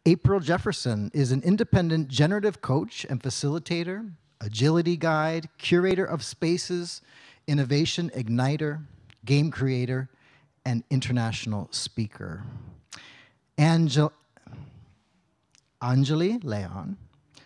April Jefferson is an independent generative coach and facilitator, agility guide, curator of spaces, innovation igniter, game creator, and international speaker. Anjali Leon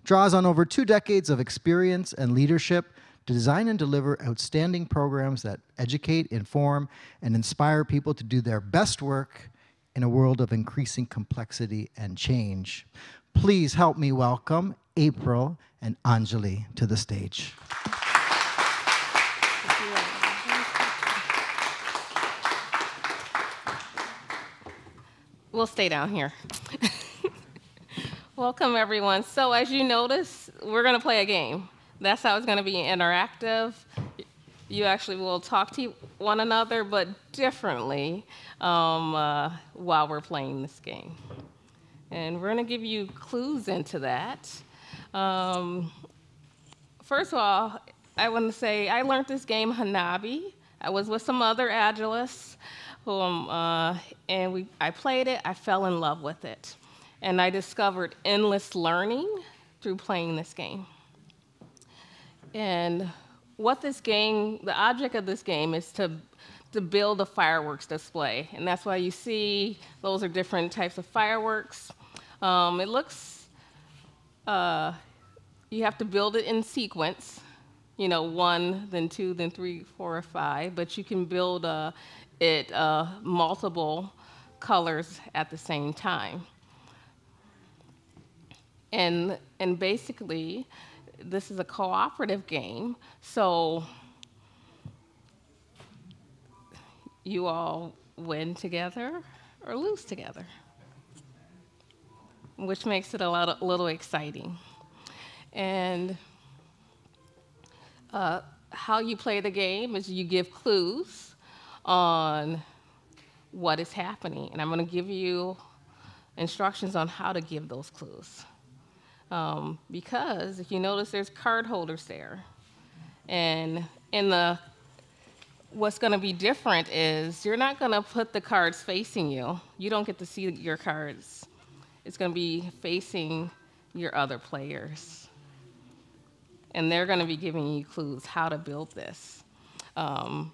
draws on over 2 decades of experience and leadership to design and deliver outstanding programs that educate, inform, and inspire people to do their best work in a world of increasing complexity and change. Please help me welcome April and Anjali to the stage. We'll stay down here. Welcome, everyone. So as you notice, we're going to play a game. That's how it's going to be interactive. You actually will talk to one another, but differently while we're playing this game. And we're going to give you clues into that. First of all, I want to say I learned this game, Hanabi. I was with some other Agilists, and I played it. I fell in love with it. And I discovered endless learning through playing this game. And what this game, the object of this game is to build a fireworks display. And that's why you see those are different types of fireworks. It looks, you have to build it in sequence, 1, then 2, then 3, 4, or 5, but you can build it multiple colors at the same time. And basically, this is a cooperative game, so you all win together or lose together, which makes it a little exciting. And how you play the game is you give clues on what is happening, and I'm going to give you instructions on how to give those clues. Because if you notice, there's card holders there. And what's going to be different is you're not going to put the cards facing you. You don't get to see your cards. It's going to be facing your other players. And they're going to be giving you clues how to build this, to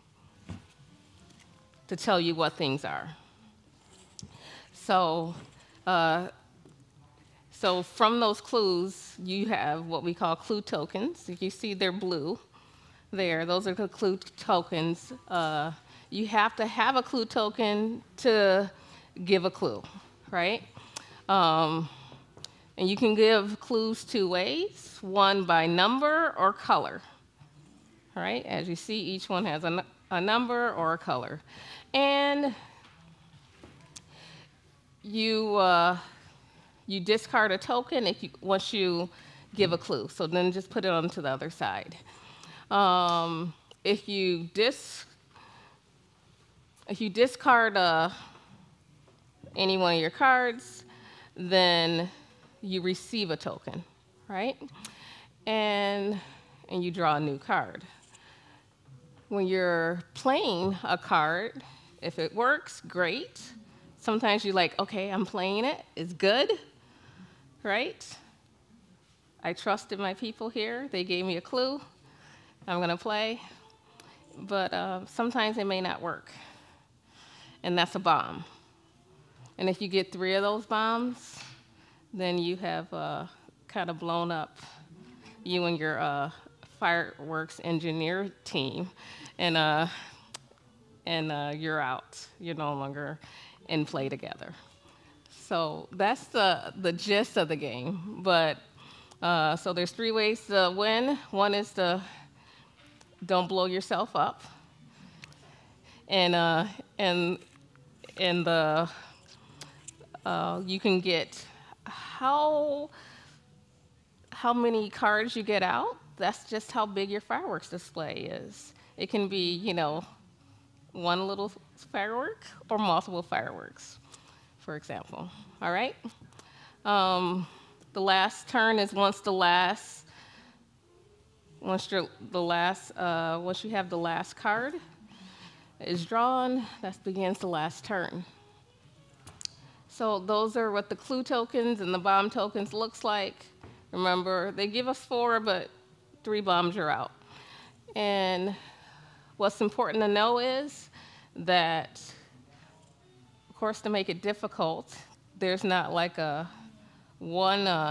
tell you what things are. So from those clues, you have what we call clue tokens. If you see they're blue there, those are the clue tokens. You have to have a clue token to give a clue, right? And you can give clues 2 ways, one by number or color, right? As you see, each one has a number or a color. And you discard a token once you give a clue. So then just put it onto the other side. If you discard any one of your cards, then you receive a token, right? And you draw a new card. When you're playing a card, if it works, great. Sometimes you're like, okay, I'm playing it, it's good. Right? I trusted my people here. They gave me a clue. I'm going to play. But sometimes it may not work. And that's a bomb. And if you get 3 of those bombs, then you have kind of blown up you and your fireworks engineer team. And you're out. You're no longer in play together. So that's the gist of the game. But so there's 3 ways to win. One is to don't blow yourself up, and you can get how many cards you get out. That's just how big your fireworks display is. It can be one little firework or multiple fireworks, for example. All right? The last turn is once you have the last card is drawn, that begins the last turn. So those are what the clue tokens and the bomb tokens looks like. Remember, they give us 4, but 3 bombs are out. And what's important to know is that, of course, to make it difficult, there's not like a one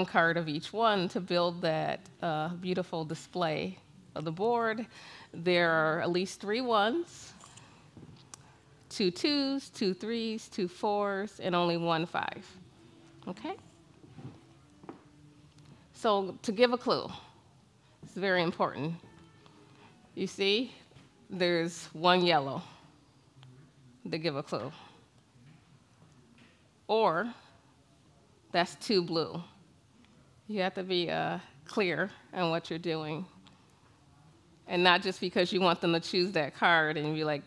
card of each one to build that beautiful display of the board. There are at least 3 1s, 2 2s, 2 3s, 2 4s, and only 1 5. Okay? So to give a clue, it's very important. You see, there's 1 yellow to give a clue. Or that's 2 blue. You have to be clear on what you're doing. And not just because you want them to choose that card and be like,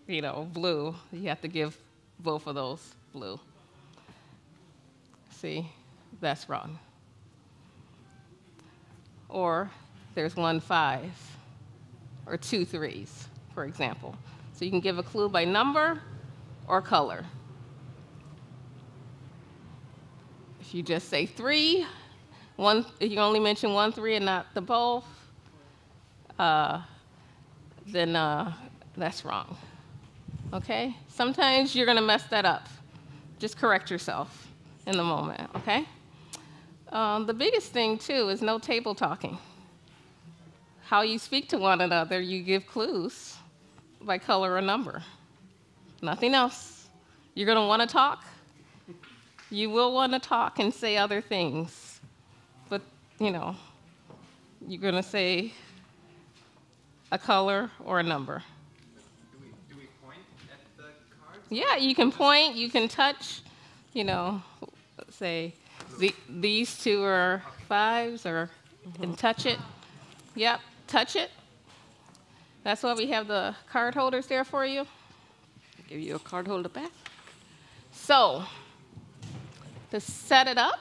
you know, blue. You have to give both of those blue. See, that's wrong. Or there's 1 5 or 2 3s, for example. So you can give a clue by number or color. If you just say 3, if you only mention 1 3 and not the both, then that's wrong. Okay? Sometimes you're going to mess that up. Just correct yourself in the moment, okay? The biggest thing, too, is no table talking. How you speak to one another, you give clues by color or number. Nothing else. You're going to want to talk. You will want to talk and say other things. But, you know, you're going to say a color or a number. Do we point at the cards? Yeah, you can point, you can touch, you know, say these 2 are 5s, or and touch it. Yep, touch it. That's why we have the card holders there for you. Give you a card holder back. So, to set it up,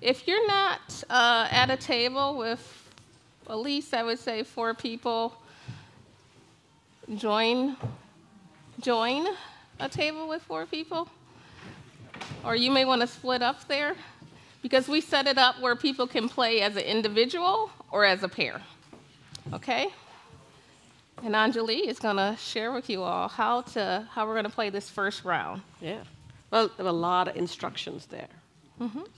if you're not at a table with at least, I would say, 4 people, join a table with 4 people. Or you may want to split up there, because we set it up where people can play as an individual or as a pair. Okay? And Anjali is going to share with you all how we're going to play this first round. Yeah. Well, there were a lot of instructions there.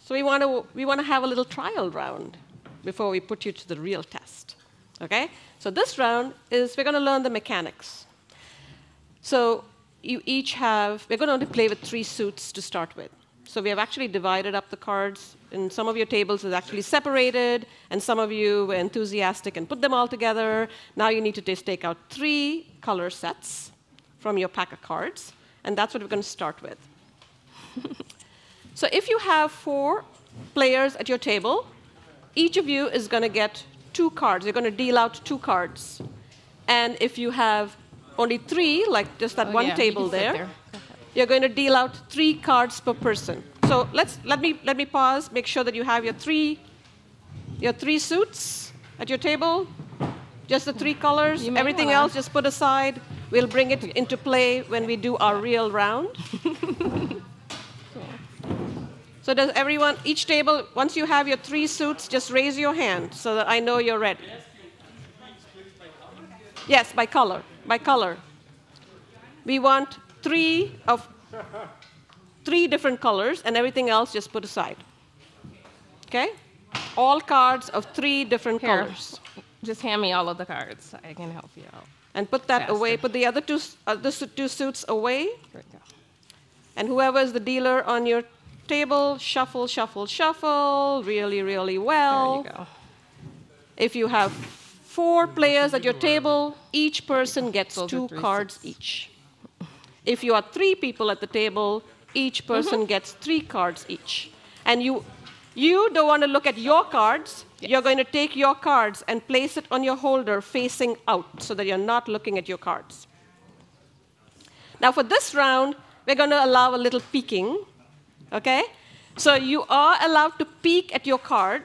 So we want to have a little trial round before we put you to the real test. Okay? So this round is we're going to learn the mechanics. So you each have, we're going to play with 3 suits to start with. So we have actually divided up the cards. In some of your tables is actually separated, and some of you were enthusiastic and put them all together. Now you need to just take out 3 color sets from your pack of cards, and that's what we're going to start with. So if you have 4 players at your table, each of you is going to get 2 cards. You're going to deal out 2 cards. And if you have only 3, like just that one table there, you're going to deal out 3 cards per person. So let me pause. Make sure that you have your three suits at your table, just the 3 colors. Everything else just put aside. We'll bring it into play when we do our real round. So does everyone, each table, once you have your 3 suits, just raise your hand so that I know you're ready. Yes, by color. By color. We want 3 different colors, and everything else just put aside. Okay? All cards of 3 different colors. Just hand me all of the cards. I can help you out. And put that away. Put the other 2 suits away. There we go. And whoever is the dealer on your table, shuffle, shuffle, shuffle, really, really well. There you go. If you have 4 players at your table, each person gets 2 cards each. If you are 3 people at the table, each person gets 3 cards each. And you don't want to look at your cards. Yes. You're going to take your cards and place it on your holder facing out so that you're not looking at your cards. Now for this round, we're going to allow a little peeking. Okay? So you are allowed to peek at your card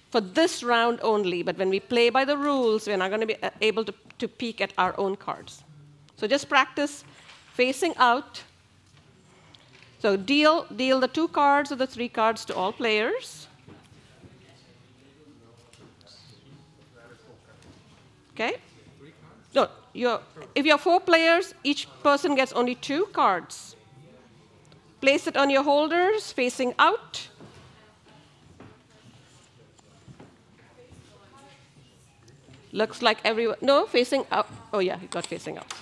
for this round only, but when we play by the rules, we're not going to be able to peek at our own cards. So just practice facing out. So deal the 2 cards or the 3 cards to all players. Okay? No, if you're 4 players, each person gets only 2 cards. Place it on your holders, facing out. Looks like everyone, no, facing out. Oh yeah, you got facing out.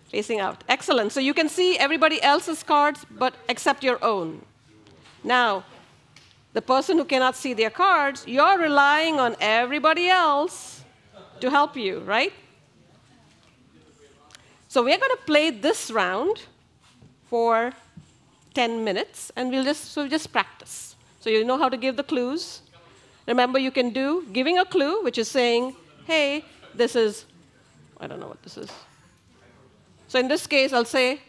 Facing out, excellent. So you can see everybody else's cards, but except your own. Now, the person who cannot see their cards, you're relying on everybody else to help you, right? So we're going to play this round for 10 minutes, and we'll just practice. So you know how to give the clues. Remember, you can do giving a clue, which is saying, hey, this is, I don't know what this is. So in this case, I'll say,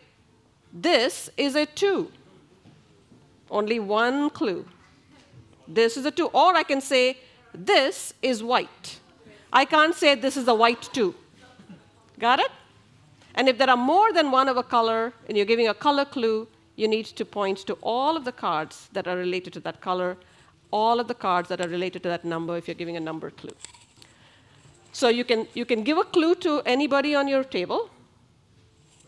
this is a 2. Only one clue. This is a 2. Or I can say, this is white. I can't say this is a white 2. Got it? And if there are more than one of a color, and you're giving a color clue, you need to point to all of the cards that are related to that color, all of the cards that are related to that number if you're giving a number clue. So you can give a clue to anybody on your table.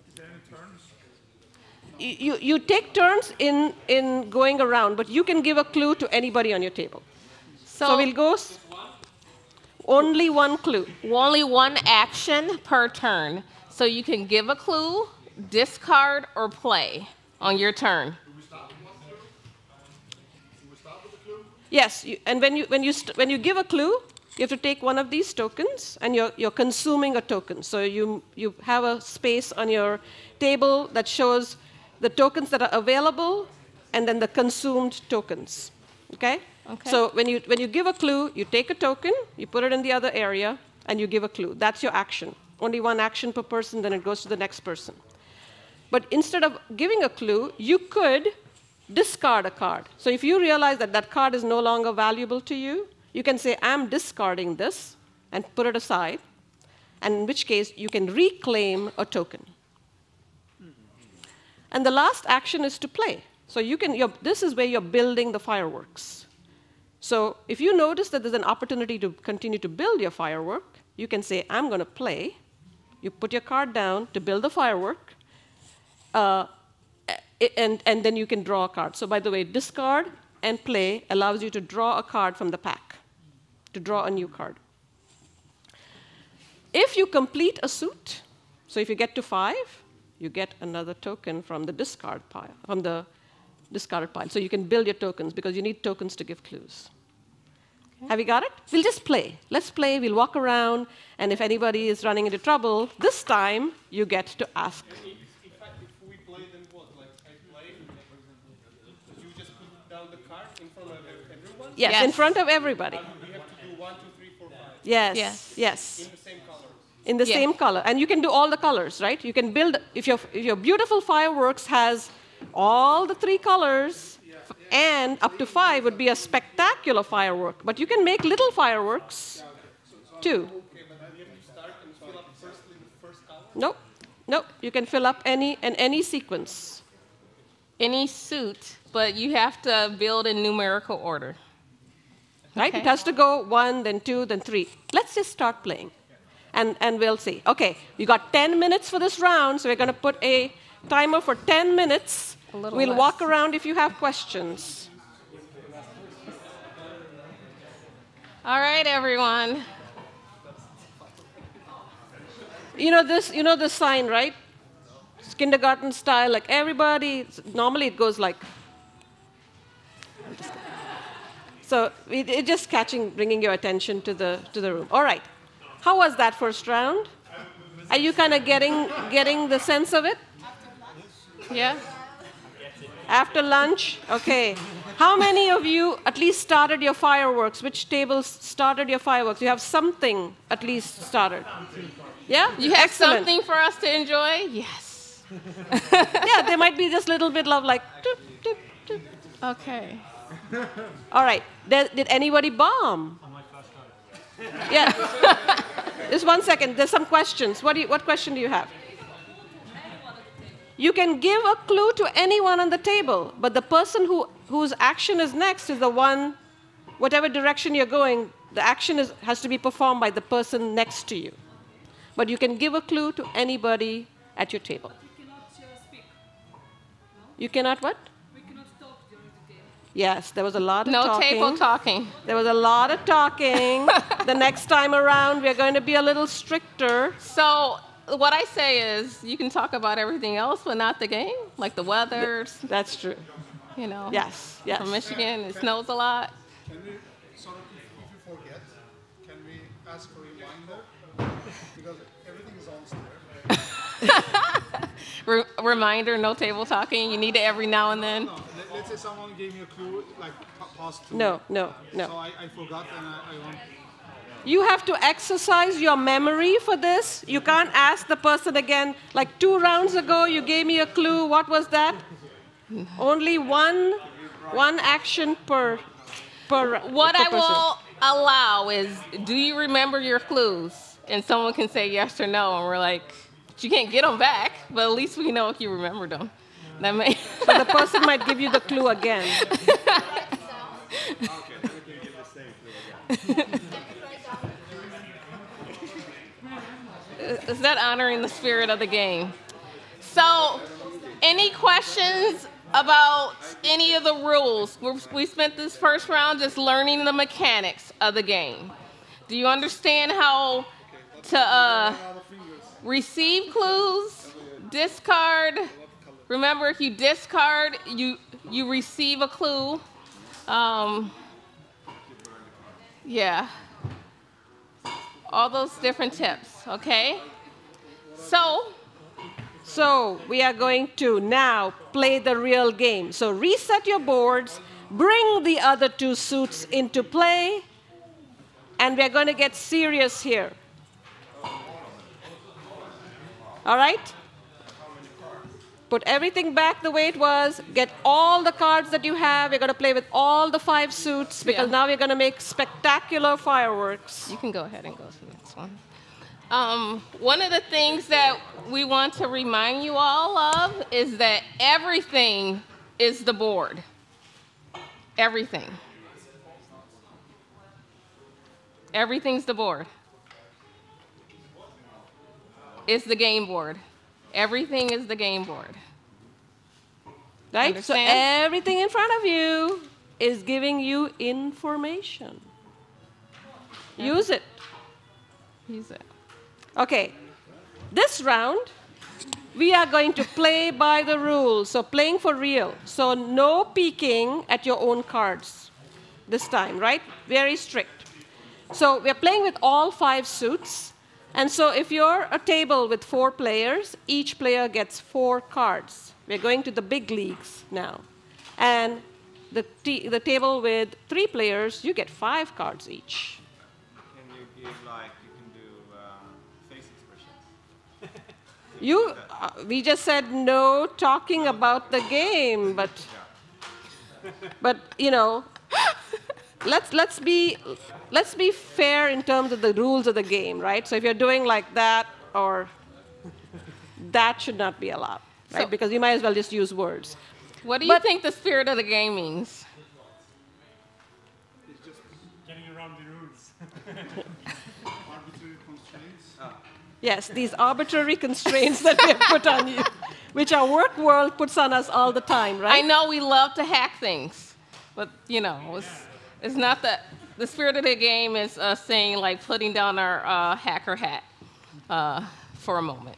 Is there any turns? You take turns in going around, but you can give a clue to anybody on your table. So we'll go only one clue. Only one action per turn. So you can give a clue, discard, or play on your turn. Do we start with one clue? Do we start with the clue? Yes, and when you give a clue, you have to take one of these tokens, and you're consuming a token. So you have a space on your table that shows the tokens that are available, and then the consumed tokens. Okay? Okay. So when you give a clue, you take a token, you put it in the other area, and you give a clue. That's your action. Only one action per person, then it goes to the next person. But instead of giving a clue, you could discard a card. So if you realize that that card is no longer valuable to you, you can say, I'm discarding this, and put it aside, and in which case you can reclaim a token. And the last action is to play. So this is where you're building the fireworks. So if you notice that there's an opportunity to continue to build your firework, you can say, I'm going to play. You put your card down to build the firework, and then you can draw a card. So by the way, discard and play allows you to draw a card from the pack, to draw a new card. If you complete a suit, so if you get to 5, you get another token from the discard pile, from the discarded pile. So you can build your tokens, because you need tokens to give clues. Okay. Have you got it? We'll just play. Let's play. We'll walk around, and if anybody is running into trouble, this time you get to ask. If we play, then what? Like I play, you just put down the card in front of everyone? Yes, in front of everybody. We have to do 1, 2, 3, 4, 5. Yes. In the same color. In the same color. And you can do all the colors, right? You can build, if your beautiful fireworks has all the 3 colors, and up to 5 would be a spectacular firework. But you can make little fireworks, too. Okay, but you have to start and fill up firstly the first color? Nope. You can fill up any sequence. Any suit, but you have to build in numerical order. Right? Okay. It has to go 1, then 2, then 3. Let's just start playing. And we'll see. Okay, you got 10 minutes for this round, so we're going to put a timer for 10 minutes. We'll less. walk around if you have questions. All right, everyone. You know this sign, right? It's kindergarten style, like everybody, normally it goes like. So it's just bringing your attention to the room. All right. How was that first round? Are you kind of getting the sense of it? Yeah? After lunch? Okay. How many of you at least started your fireworks? Which tables started your fireworks? You have something at least started. Yeah? You have Excellent. something for us to enjoy? Yes. Yeah, there might be just a little bit of like, doop, doop, doop. Okay. All right. Did anybody bomb? Yeah. Just 1 second. There's some questions. What question do you have? You can give a clue to anyone on the table, but the person whose action is next is the one, whatever direction you're going, the action has to be performed by the person next to you. But you can give a clue to anybody at your table. You cannot speak. You cannot what? We cannot talk during the game. Yes, there was a lot of No talking. table talking. There was a lot of talking. The next time around, we're going to be a little stricter. So what I say is you can talk about everything else, but not the game, like the weather. That's true. You know. Yes, yes. From Michigan, it snows a lot. Can we, sort of, if you forget, can we ask for a reminder? Because everything is almost there. Reminder, no table talking. You need it every now and then. No, let's say someone gave me a clue, like past 2. No. So I forgot and I want. You have to exercise your memory for this. You can't ask the person again, like 2 rounds ago, you gave me a clue. What was that? Only one action per What per I person. will allow is, do you remember your clues? And someone can say yes or no, and we're like, you can't get them back, but at least we know if you remembered them. That may. So the person might give you the clue again. Is that honoring the spirit of the game? So, any questions about any of the rules? We spent this first round just learning the mechanics of the game. Do you understand how to receive clues, discard? Remember, if you discard, you receive a clue. Yeah. All those different tips, okay? So we are going to now play the real game. So reset your boards, bring the other 2 suits into play, and we're going to get serious here. All right? Put everything back the way it was. Get all the cards that you have. We're going to play with all the 5 suits because now we're going to make spectacular fireworks. You can go ahead and go to the next one. One of the things that we want to remind you all of is that everything is the board. Everything. Everything's the board. It's the game board. Everything is the game board. Right? Understand? So everything in front of you is giving you information. Use it. Use it. Okay. This round, we are going to play by the rules. So playing for real. So no peeking at your own cards this time, right? Very strict. So we're playing with all 5 suits. And so if you're a table with 4 players, each player gets 4 cards. We're going to the big leagues now. And the table with 3 players, you get 5 cards each. Can you give, like, you can do face expressions? We just said no talking about the game, but you know, let's be fair in terms of the rules of the game, right? So if you're doing like that, or that should not be allowed, right? So, because you might as well just use words. What do you think the spirit of the game means? It's just Getting around the rules. arbitrary constraints. Yes, these arbitrary constraints that we have put on you, which our work world puts on us all the time, right? I know we love to hack things, but you know, it's not that. The spirit of the game is saying, like, putting down our hacker hat for a moment.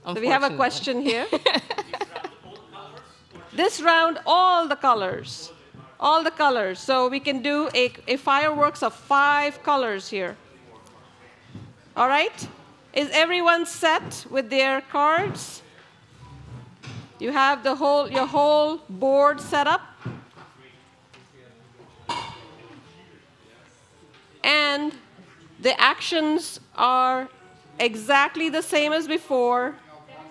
So we have a question here. This round, all the colors. All the colors. So we can do a fireworks of 5 colors here. All right? Is everyone set with their cards? You have your whole board set up? And the actions are exactly the same as before.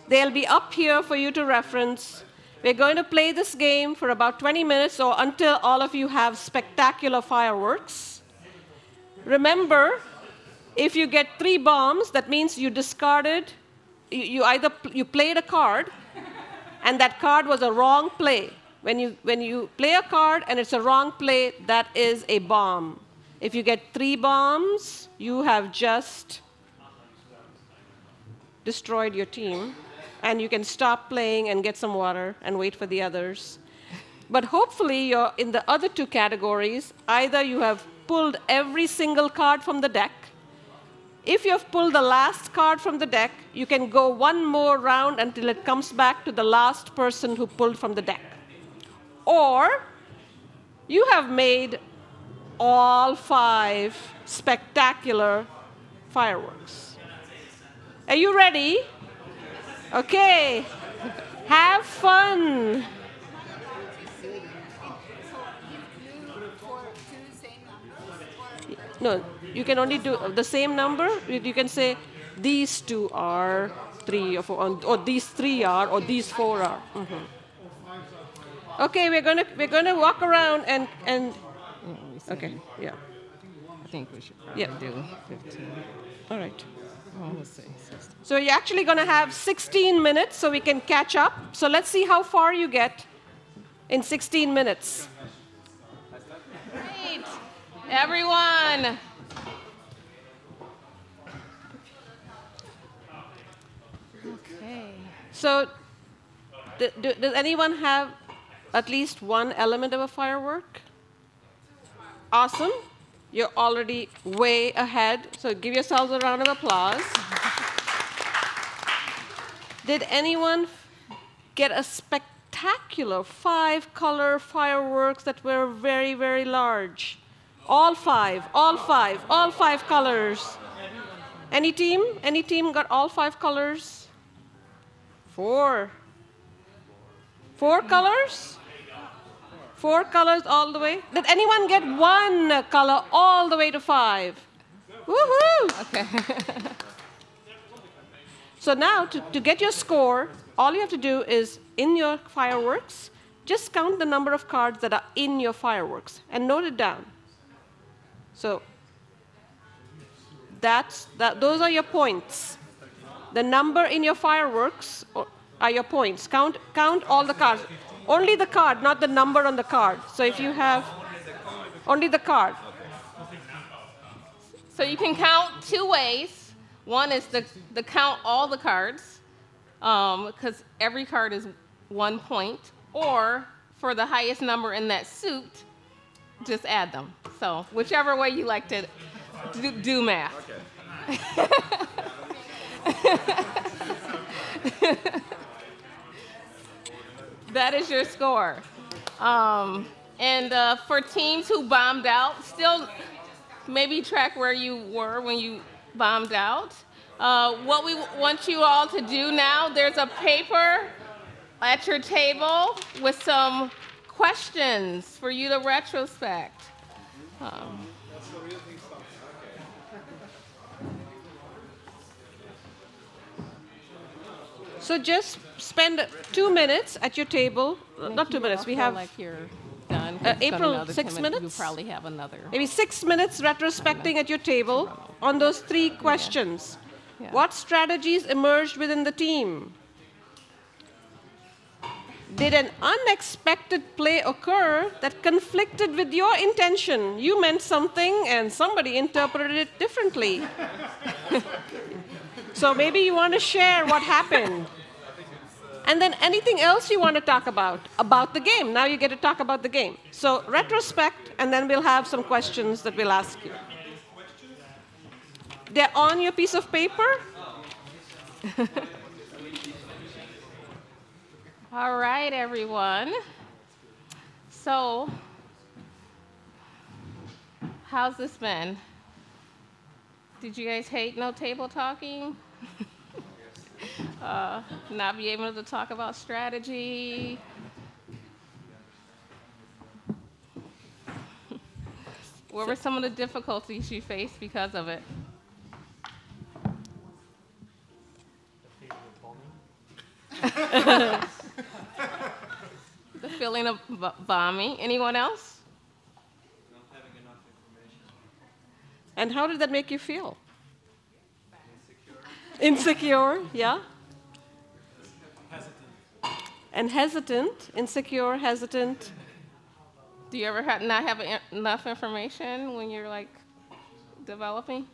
They'll be up here for you to reference. We're going to play this game for about 20 minutes or until all of you have spectacular fireworks. Remember, if you get 3 bombs, that means you discarded, you played a card and that card was a wrong play. When you play a card and it's a wrong play, that is a bomb. If you get 3 bombs, you have just destroyed your team, and you can stop playing and get some water and wait for the others. But hopefully, you're in the other 2 categories. Either you have pulled every single card from the deck. If you have pulled the last card from the deck, you can go one more round until it comes back to the last person who pulled from the deck. Or you have made all 5 spectacular fireworks. Are you ready? Okay. Have fun. No, you can only do the same number. You can say these 2 are 3 or 4, or these 3 are, or these 4 are. Okay, we're gonna walk around and okay, yeah. I think we should probably do 15. All right. Oh, let's see. 16. So you're actually going to have 16 minutes so we can catch up. So let's see how far you get in 16 minutes. Great. Everyone. Okay. So does anyone have at least one element of a firework? Awesome. You're already way ahead, so give yourselves a round of applause. Did anyone get a spectacular 5-color fireworks that were very, very large? All 5, all 5, all 5 colors. Any team? Any team got all 5 colors? 4. 4 colors? 4 colors all the way? Did anyone get 1 color all the way to 5? Woohoo! Okay. So now, to get your score, all you have to do is, in your fireworks, just count the number of cards that are in your fireworks and note it down. So those are your points. The number in your fireworks are your points. Count all the cards. Only the card, not the number on the card. So if you have only the card. So you can count 2 ways. One is to count all the cards, because every card is 1 point. Or for the highest number in that suit, just add them. So whichever way you like to do math. Okay. That is your score. And for teams who bombed out, still maybe track where you were when you bombed out. What we want you all to do now, there's a paper at your table with some questions for you to retrospect. So just spend 2 minutes at your table. Not 2 minutes. We have like you're done. April, 6 minutes. You probably have another. Maybe 6 minutes retrospecting at your table on those 3 questions. Yeah. What strategies emerged within the team? Did an unexpected play occur that conflicted with your intention? You meant something and somebody interpreted it differently. So maybe you want to share what happened. And then anything else you want to talk about the game. Now you get to talk about the game. So retrospect, and then we'll have some questions that we'll ask you. They're on your piece of paper? All right, everyone. So, how's this been? Did you guys hate no table talking? Not be able to talk about strategy? What were some of the difficulties you faced because of it? The feeling of bombing. Anyone else? Not having enough information. And how did that make you feel? Insecure, yeah? and hesitant, insecure, hesitant. Do you ever not have enough information when you're like developing?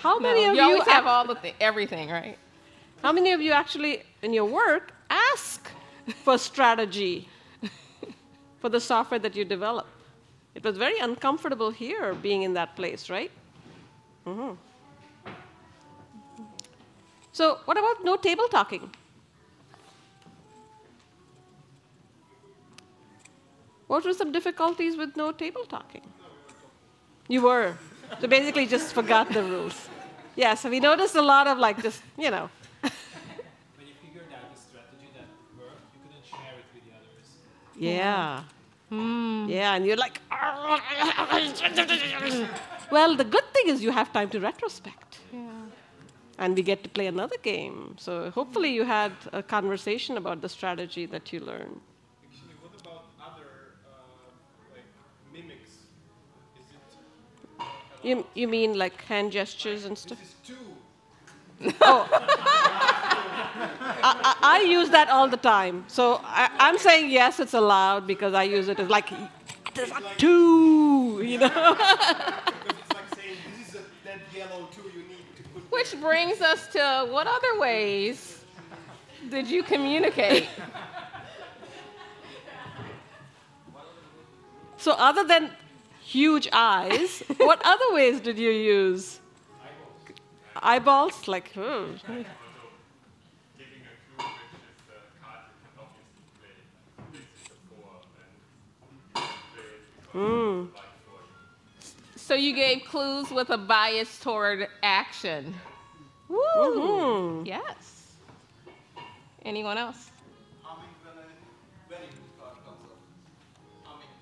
How many of You you always have all the everything, right? How many of you actually, in your work, ask for strategy for the software that you develop? It was very uncomfortable here being in that place, right? So what about no table talking? What were some difficulties with no table talking? You were. So basically just forgot the rules. Yeah, so we noticed a lot of like just, When you figured out a strategy that worked, you couldn't share it with the others. Yeah. Yeah, and you're like, well, the good thing is you have time to retrospect. Yeah. And we get to play another game. So hopefully you had a conversation about the strategy that you learned. Actually, what about other like mimics? Is it You mean like hand gestures and stuff? this is two? I use that all the time. So I'm saying yes, it's allowed because I use it as like, there's a two, you know? Because it's like saying this is a dead yellow two you need to put. Which brings us to what other ways did you communicate? So other than huge eyes, what other ways did you use? Eyeballs? Like, Giving a clue which is the card you can obviously play. This is a 4, and you can play it because it's like for you. So you gave clues with a bias toward action. Woo! Yes. Anyone else? Humming when a wedding card comes up. Humming.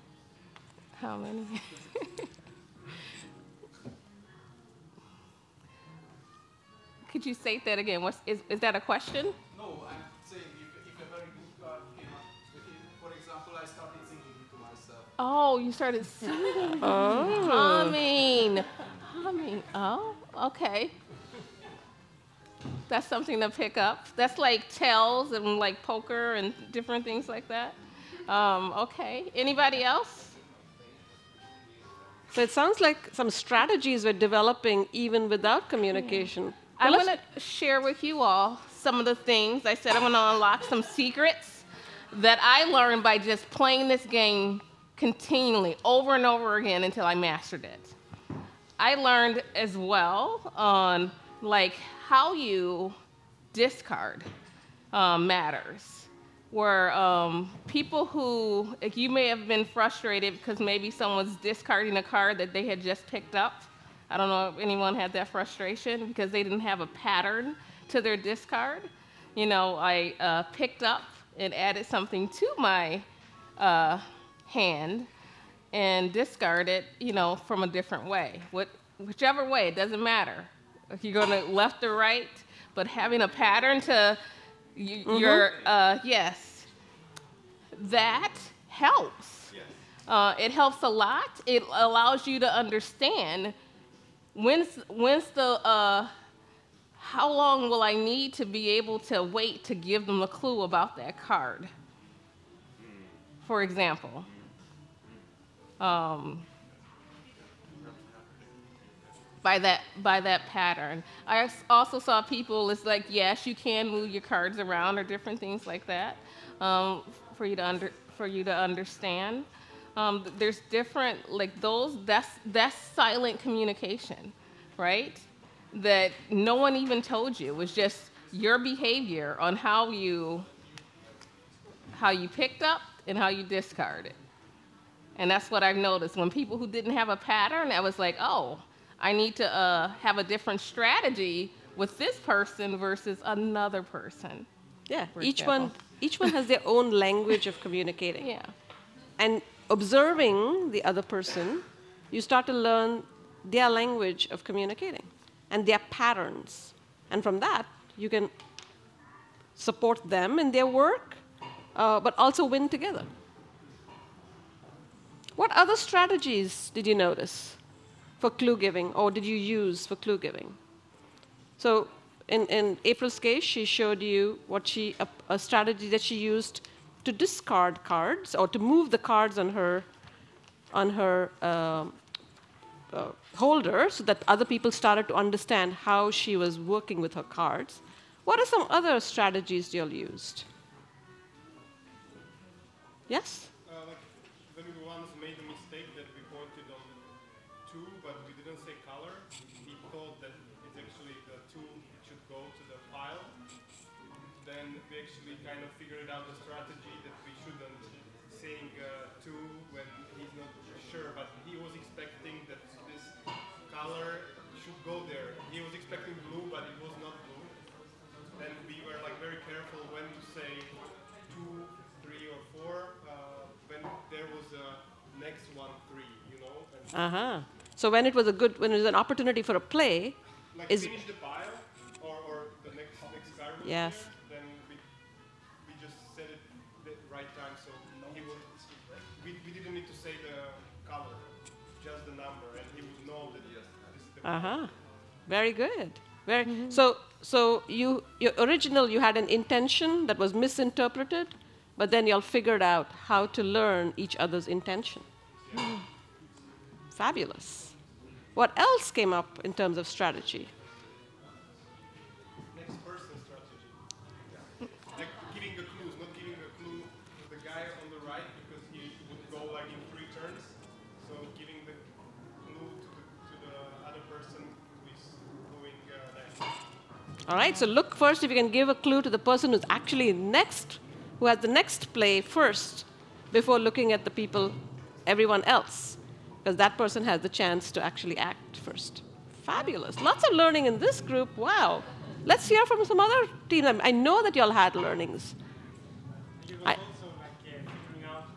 How many? Could you say that again? Is that a question? No, I'm saying if a very good card came up, for example, I started singing to myself. Oh, you started singing. Humming. Humming. Oh, okay. That's something to pick up. That's like tells and like poker and different things like that. Okay. Anybody else? so it sounds like some strategies were developing even without communication. I want to share with you all some of the things. I said I want to unlock some secrets that I learned by just playing this game continually, over and over again until I mastered it. I learned as well on like how you discard matters. Where people who, like, you may have been frustrated because maybe someone's discarding a card that they had just picked up. I don't know if anyone had that frustration because they didn't have a pattern to their discard. You know, I picked up and added something to my hand and discarded, you know, from a different way. Whichever way, it doesn't matter. If you're going to left or right, but having a pattern to your, yes, that helps. Yes. It helps a lot. It allows you to understand when's the, how long will I need to be able to wait to give them a clue about that card, for example. By that pattern. I also saw people, it's like, yes, you can move your cards around or different things like that for you to understand. There's different, like those, that's silent communication, right? That no one even told you. It was just your behavior on how you picked up and how you discarded. And that's what I've noticed. When people who didn't have a pattern, I was like, oh, I need to have a different strategy with this person versus another person. Yeah, for each example. one has their own language of communicating. Yeah. And observing the other person, you start to learn their language of communicating and their patterns. And from that, you can support them in their work, but also win together. What other strategies did you notice for clue giving, or did you use for clue giving? So in April's case, she showed you a strategy that she used to discard cards or to move the cards on her holder so that other people started to understand how she was working with her cards. What are some other strategies you all used? Yes? Like when we once made a mistake that we pointed on 2, but we didn't say color. He thought that it's actually the 2 should go to the pile. Then we actually kind of figured out a strategy that we shouldn't saying 2 when he's not sure, but he was expecting that this color should go there. He was expecting blue, but it was not blue. Then we were like very careful when to say 2, 3, or 4 when there was a next one 3, you know. And So when it was an opportunity for a play, like finish the pile or the next card was Yes. there, then we just said it the right time, so we didn't need to say the color, just the number, and he would know that this is the color. Very good. So you had an intention that was misinterpreted, but then y'all figured out how to learn each other's intention. Fabulous. What else came up in terms of strategy? Next person strategy. Like giving the clues, not giving a clue to the guy on the right because he would go like in 3 turns. So giving the clue to the other person who is going next. All right, so look first if you can give a clue to the person who's actually next, who has the next play first, before looking at everyone else, because that person has the chance to actually act first. Fabulous. Lots of learning in this group. Wow. Let's hear from some other teams. I know that y'all had learnings. It was also like figuring out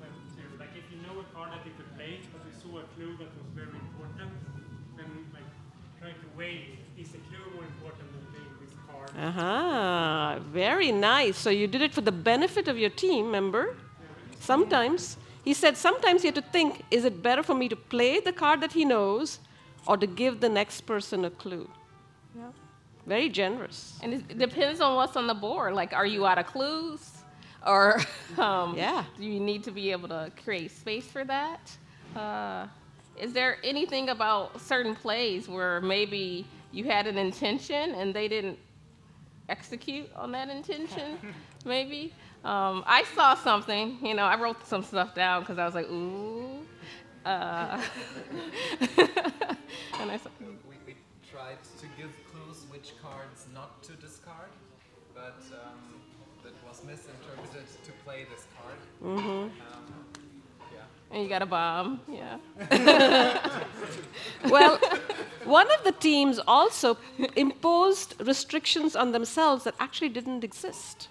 like if you know a card that you could play, but you saw a clue that was very important, then like trying to weigh, is the clue more important than playing this card? Very nice. So you did it for the benefit of your team, remember? Sometimes, he said, sometimes you have to think, is it better for me to play the card that he knows or to give the next person a clue? Yeah. Very generous. And it depends on what's on the board. Like, are you out of clues? Or do you need to be able to create space for that? Is there anything about certain plays where maybe you had an intention and they didn't execute on that intention, maybe? I saw something, I wrote some stuff down because I was like, ooh. And I saw, we tried to give clues which cards not to discard, but that was misinterpreted to play this card. and you got a bomb, yeah. Well, one of the teams also imposed restrictions on themselves that actually didn't exist.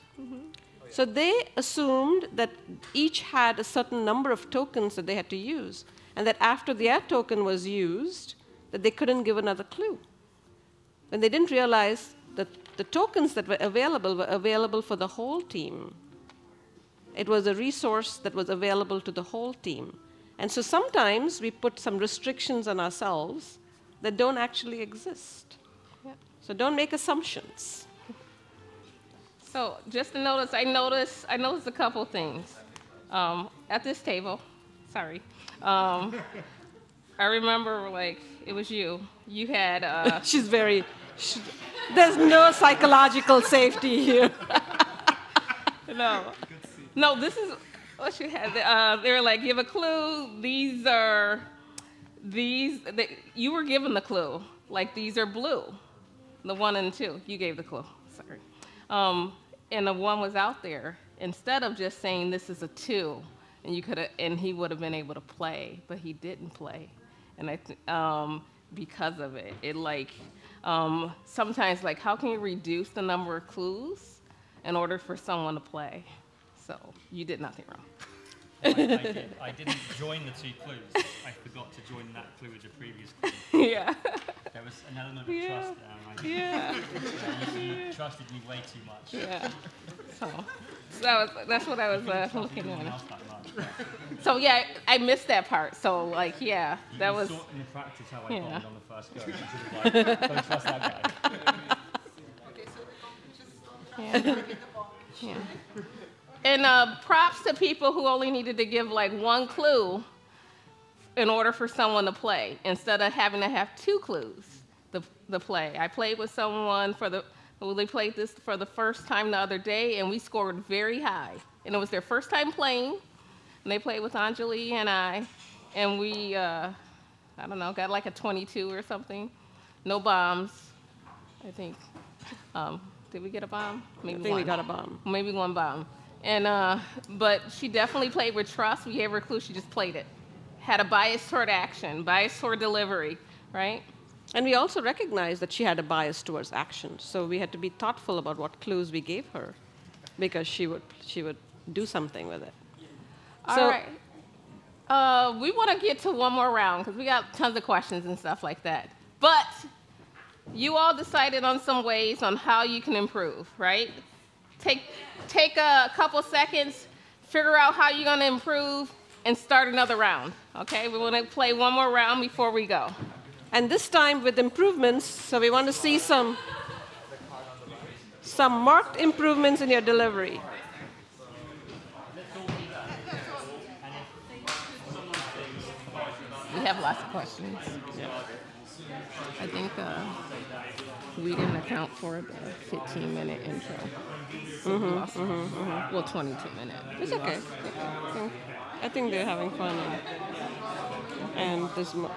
So they assumed that each had a certain number of tokens that they had to use, and that after their token was used, that they couldn't give another clue. And they didn't realize that the tokens that were available for the whole team. It was a resource that was available to the whole team. And so sometimes we put some restrictions on ourselves that don't actually exist. Yeah. So don't make assumptions. So just to notice, I noticed a couple things. At this table, sorry, I remember it was you. You had. There's no psychological safety here. No, this is what you had. They were like, give a clue. You were given the clue. Like, these are blue. The 1 and 2, you gave the clue. Sorry. And the 1 was out there. Instead of just saying this is a 2, and he would have been able to play, but he didn't play. And because of it, sometimes how can you reduce the number of clues in order for someone to play? So you did nothing wrong. I didn't join the 2 clues. I forgot to join that clue with the previous clue. Yeah. There was an element of trust there. You trusted me way too much. Yeah. So that's what I was looking at. So yeah, I missed that part. So that was. You saw in the practice how I got on the first go. You should have don't trust that guy. Okay, so Yeah. And props to people who only needed to give like one clue in order for someone to play, instead of having to have two clues to play. I played with someone they played this for the first time the other day, and we scored very high. And it was their first time playing, and they played with Anjali and I, and we, I don't know, got like a 22 or something. No bombs, I think. Did we get a bomb? Maybe I think we got a bomb. Maybe one bomb. And, but she definitely played with trust. We gave her a clue, she just played it. Had a bias toward action, bias toward delivery, right? And we also recognized that she had a bias towards action. So we had to be thoughtful about what clues we gave her, because she would do something with it. All right. We want to get to one more round because we got tons of questions and stuff like that. But you all decided on some ways on how you can improve, right? Take a couple seconds, figure out how you're going to improve, and start another round. Okay? We want to play one more round before we go. And this time with improvements, so we want to see some marked improvements in your delivery. We have lots of questions. I think we didn't account for the 15-minute intro. Well, 22-minute. It's okay. I think they're having fun. And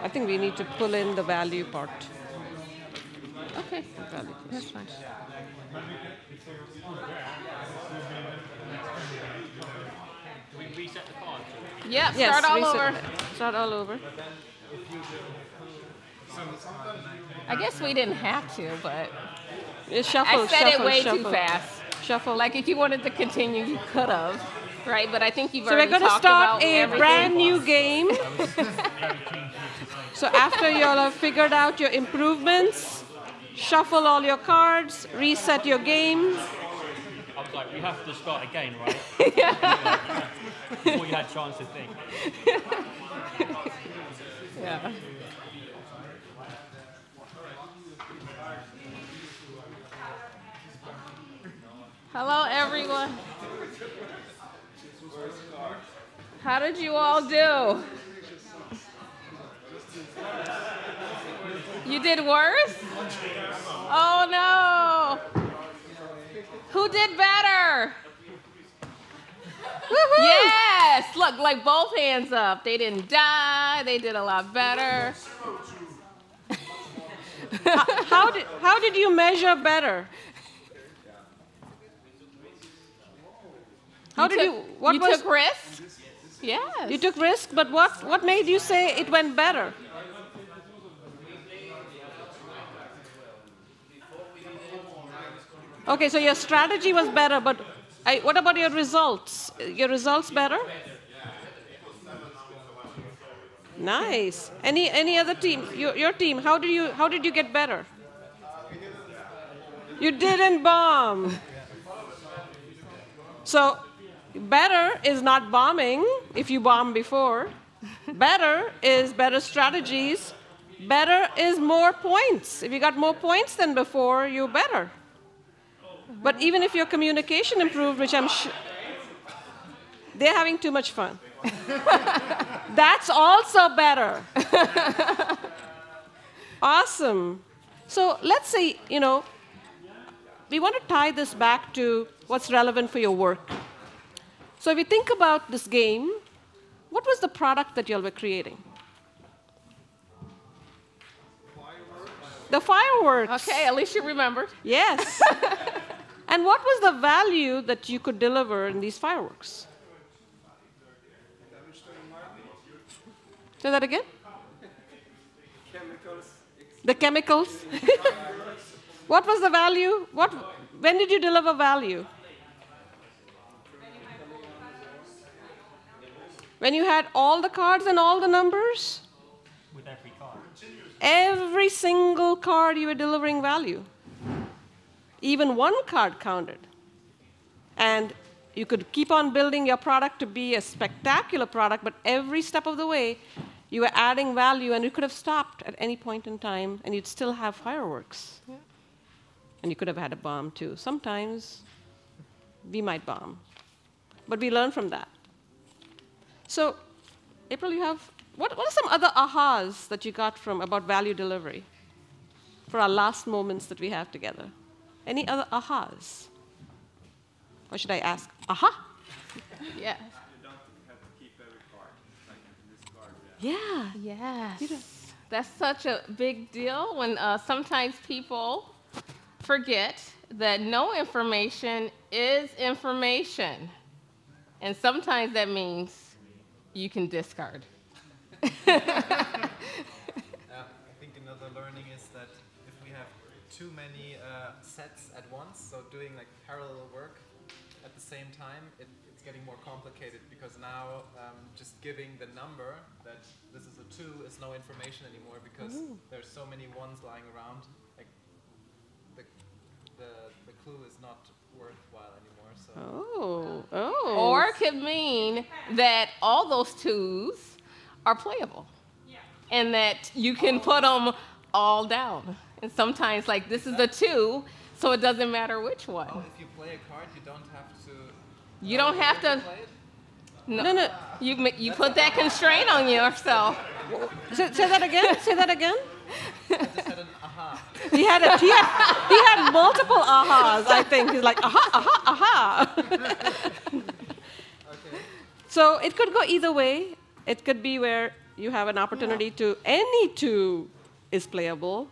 I think we need to pull in the value part. Okay, that's fine. Do we reset the cards? Yeah, Yes, start all over. Start all over. I guess we didn't have to, but Shuffle, I said shuffle, it way shuffle. too fast. Shuffle. Like if you wanted to continue, you could have, right? But I think you've So we're already going to talked start about a everything. brand new game. So after you all have figured out your improvements, shuffle all your cards, reset your game. I was like, we have to start again, right? Before you had a chance to think. Yeah. Hello, everyone. How did you all do? You did worse? Oh, no. Who did better? Yes. Look, like both hands up. They didn't die. They did a lot better. How did you measure better? How did you? What was? Took risks? Yes. You took risk, but what made you say it went better? Okay, so your strategy was better, but what about your results? Your results better? Nice. Any other team? Your team? How did you get better? You didn't bomb. So better is not bombing if you bombed before. Better is better strategies. Better is more points. If you got more points than before, you're better. But even if your communication improved, which I'm sure, they're having too much fun. That's also better. Awesome. So let's say, we want to tie this back to what's relevant for your work. So if you think about this game, what was the product that you all were creating? The fireworks. Okay, at least you remembered. Yes. And what was the value that you could deliver in these fireworks? Say that again? The chemicals. What was the value? When did you deliver value? When you had all the cards and all the numbers? With every card. Every single card you were delivering value. Even one card counted. And you could keep on building your product to be a spectacular product, but every step of the way, you were adding value, and you could have stopped at any point in time, and you'd still have fireworks. Yeah. And you could have had a bomb, too. Sometimes we might bomb. But we learn from that. So, April, you have, what are some other ahas that you got from about value delivery for our last moments that we have together? Any other ahas? Or should I ask, aha? Yeah. You don't have to keep every card, like you can discard. Yeah. Yes. That's such a big deal when sometimes people forget that no information is information. And sometimes that means you can discard. I think another learning is that if we have too many sets at once, so doing like parallel work at the same time, it's getting more complicated because now just giving the number that this is a 2 is no information anymore because there's so many ones lying around. Like the clue is not worthwhile anymore. So. Or it could mean that all those 2s are playable. Yeah. And that you can put them all down. And sometimes, like, this is a 2, so it doesn't matter which one. Oh, if you play a card, you don't have to... You don't have to... Play it? No. You put that constraint on yourself. Say that again? Say that again? I just had an aha. He had multiple ahas, I think. He's like, aha. Okay. So it could go either way. It could be where you have an opportunity to, any 2 is playable.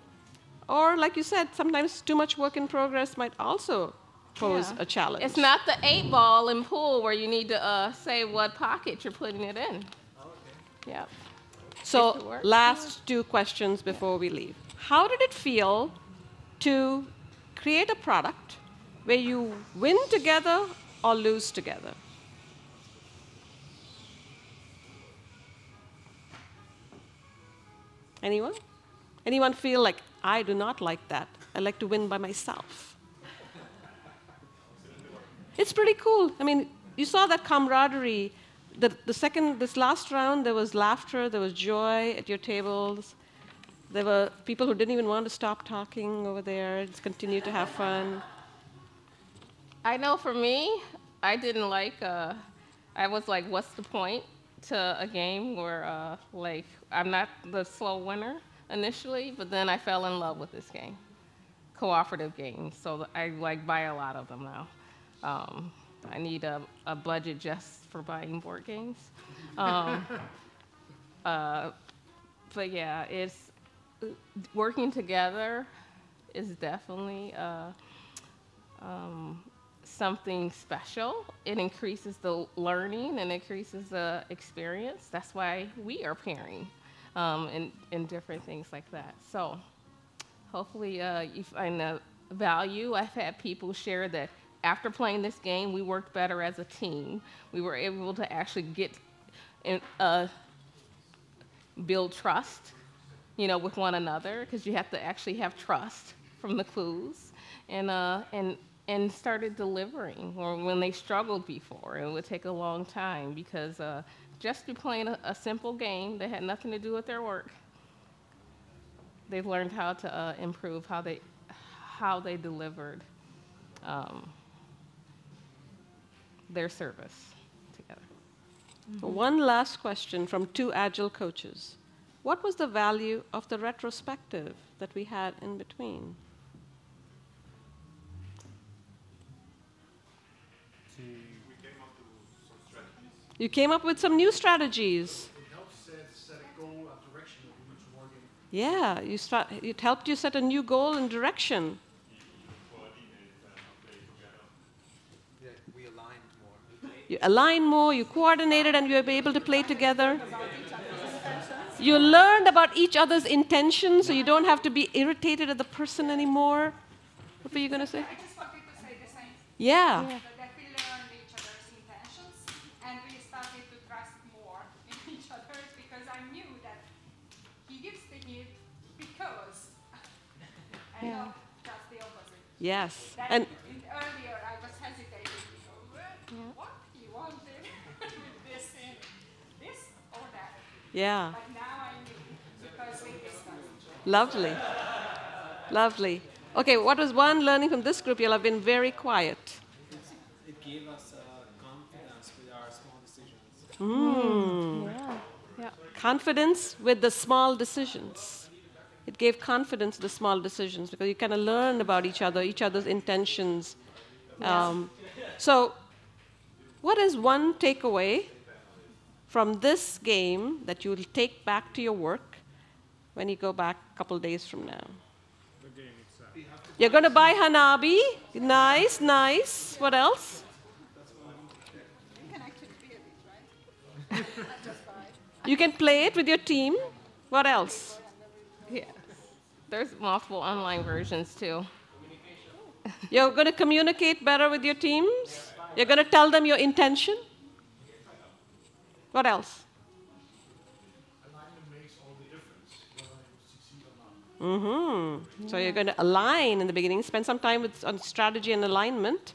Or, like you said, sometimes too much work in progress might also pose a challenge. It's not the 8-ball in pool where you need to say what pocket you're putting it in. Okay. Yeah. So, last 2 questions before we leave. How did it feel to create a product where you win together or lose together? Anyone? Anyone feel like, I do not like that. I like to win by myself. It's pretty cool. I mean, you saw that camaraderie. This last round, there was laughter, there was joy at your tables. There were people who didn't even want to stop talking over there, just continued to have fun. I know for me, I didn't like, I was like, what's the point to a game where, like, I'm not the slow winner initially, but then I fell in love with this game, cooperative games. So I, like, buy a lot of them now. I need a budget just for buying board games. But yeah, it's working together is definitely something special. It increases the learning and increases the experience. That's why we are pairing in different things like that. So hopefully you find the value. I've had people share that after playing this game, we worked better as a team. We were able to actually get build trust, you know, with one another, because you have to actually have trust from the clues, and started delivering. Or when they struggled before, it would take a long time because just through playing a simple game that had nothing to do with their work, they've learned how to improve how they delivered their service together. Mm-hmm. One last question from 2 Agile coaches. What was the value of the retrospective that we had in between? We came up with some strategies. You came up with some new strategies. It helps set a goal, a direction of which working. Yeah, it helped you set a new goal and direction. We aligned more. You aligned more, you coordinated, and you were able to play together. You learned about each other's intentions, so you don't have to be irritated at the person anymore. What were you going to say? I just wanted to say the same. Yeah. That we learned each other's intentions, and we started to trust more in each other because I knew that he gives the hint because I know just the opposite. Yes. And earlier I was hesitating. What he wanted with this or that. Yeah. But now I knew because we discussed. Lovely. Lovely. Okay, what was one learning from this group? You'll have been very quiet. It Yeah. Yeah. Confidence with the small decisions. It gave confidence to the small decisions because you kind of learn about each other's intentions. So, what is one takeaway from this game that you will take back to your work when you go back a couple days from now? The game itself. You're going to buy Hanabi. Nice, nice. What else? You can actually feel it, right? Not just buy. You can play it with your team. What else? Yes. There's multiple online versions too. You're going to communicate better with your teams. You're going to tell them your intention. What else? Alignment makes all the difference, whether you succeed or not. So you're going to align in the beginning, spend some time on strategy and alignment.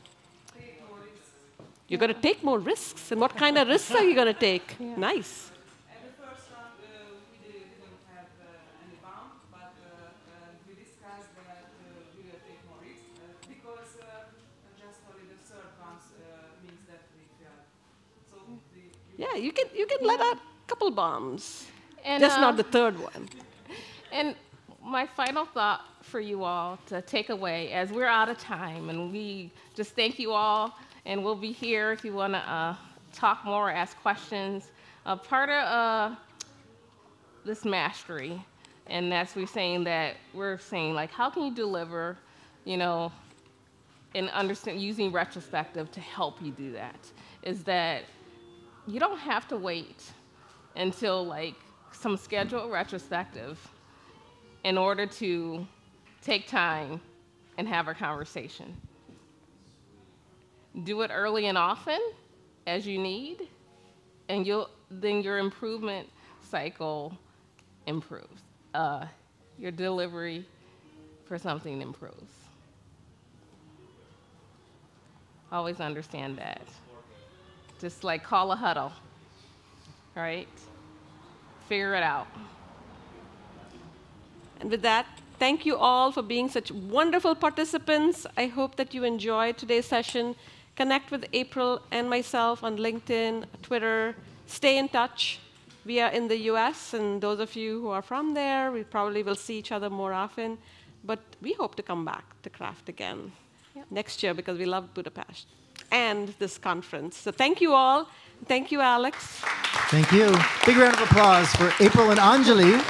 You're going to take more risks. And what kind of risks are you going to take? Nice. At the first round, we didn't have any bound, but we discussed that we will take more risks because just only the third ones means that we failed. So Yeah, you can let out a couple bombs. And, Just not the third one. And my final thought for you all to take away, as we're out of time, and we just thank you all, and we'll be here if you want to talk more, ask questions. Part of this mastery, and that's we're saying like, how can you deliver, and understand using retrospective to help you do that? Is that you don't have to wait until like some scheduled retrospective in order to take time and have a conversation. Do it early and often as you need, and then your improvement cycle improves. Your delivery for something improves. Always understand that. Just like call a huddle, right? Figure it out. And with that, thank you all for being such wonderful participants. I hope that you enjoyed today's session. Connect with April and myself on LinkedIn, Twitter. Stay in touch. We are in the US, and those of you who are from there, we probably will see each other more often. But we hope to come back to Craft again next year because we love Budapest and this conference. So thank you all. Thank you, Alex. Thank you. Big round of applause for April and Anjali.